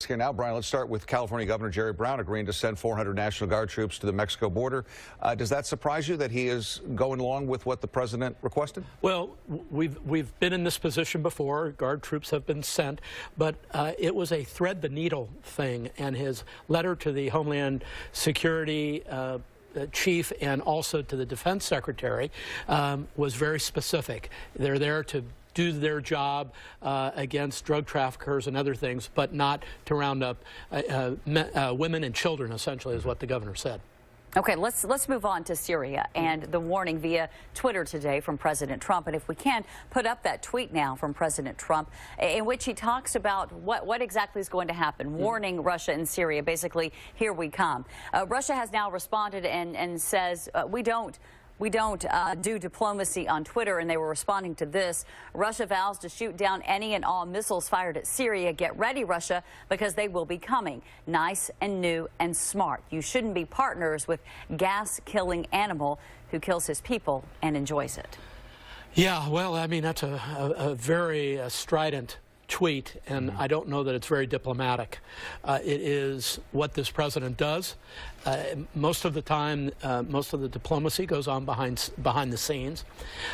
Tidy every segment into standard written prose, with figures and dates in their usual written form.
Here now, Brian, let's start with California Governor Jerry Brown agreeing to send 400 National Guard troops to the Mexico border. Does that surprise you that he is going along with what the president requested? Well, we've been in this position before. Guard troops have been sent, but it was a thread the needle thing, and his letter to the Homeland Security chief and also to the defense secretary was very specific. They're there to do their job against drug traffickers and other things, but not to round up women and children, essentially, is what the governor said. Okay, let's move on to Syria and the warning via Twitter today from President Trump. And if we can, put up that tweet now from President Trump in which he talks about what exactly is going to happen, warning Russia and Syria, basically, here we come. Russia has now responded and says, we don't do diplomacy on Twitter, and they were responding to this. Russia vows to shoot down any and all missiles fired at Syria. Get ready, Russia, because they will be coming. Nice and new and smart. You shouldn't be partners with gas-killing animal who kills his people and enjoys it. Yeah, well, I mean, that's a very strident tweet, and I don't know that it's very diplomatic. It is what this president does. Most of the time, most of the diplomacy goes on behind the scenes.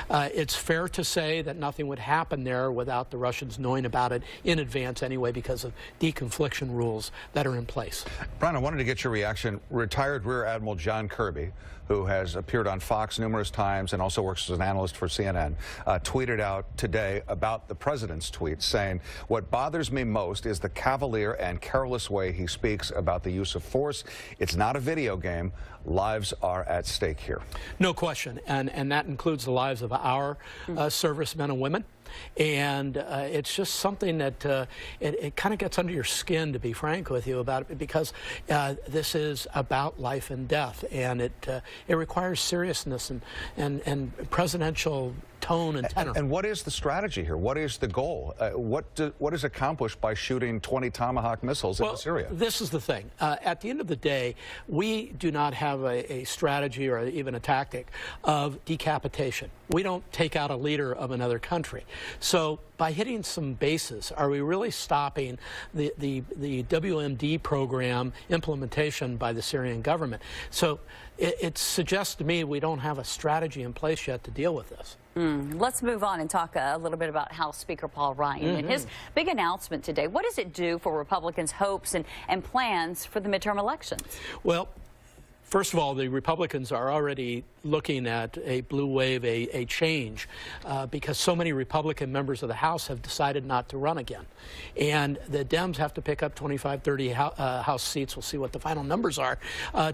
It's fair to say that nothing would happen there without the Russians knowing about it in advance anyway, because of deconfliction rules that are in place. Brian, I wanted to get your reaction. Retired Rear Admiral John Kirby, who has appeared on Fox numerous times and also works as an analyst for CNN, tweeted out today about the president's tweet, saying, "What bothers me most is the cavalier and careless way he speaks about the use of force. It's not a video game. Lives are at stake here." No question, and that includes the lives of our servicemen and women. And it's just something that it kind of gets under your skin, to be frank with you, about it, because this is about life and death, and it requires seriousness and presidential tone and tenor. And what is the strategy here? What is the goal? What is accomplished by shooting 20 Tomahawk missiles into Syria? This is the thing. At the end of the day, we do not have a strategy or even a tactic of decapitation. We don't take out a leader of another country. So by hitting some bases, are we really stopping the WMD program implementation by the Syrian government? So it suggests to me we don't have a strategy in place yet to deal with this. Let's move on and talk a little bit about House Speaker Paul Ryan and his big announcement today. What does it do for Republicans' hopes and plans for the midterm elections? Well, first of all, the Republicans are already looking at a blue wave, a change, because so many Republican members of the House have decided not to run again. And the Dems have to pick up 25, 30 House seats. We'll see what the final numbers are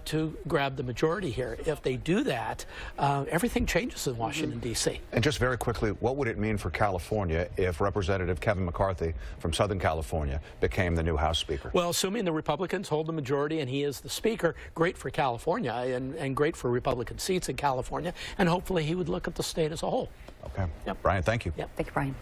to grab the majority here. If they do that, everything changes in Washington, D.C. And just very quickly, what would it mean for California if Representative Kevin McCarthy from Southern California became the new House Speaker? Well, assuming the Republicans hold the majority and he is the Speaker, great for California and great for Republican seats in California, and hopefully he would look at the state as a whole. Okay. Yep. Brian, thank you. Yep. Thank you, Brian.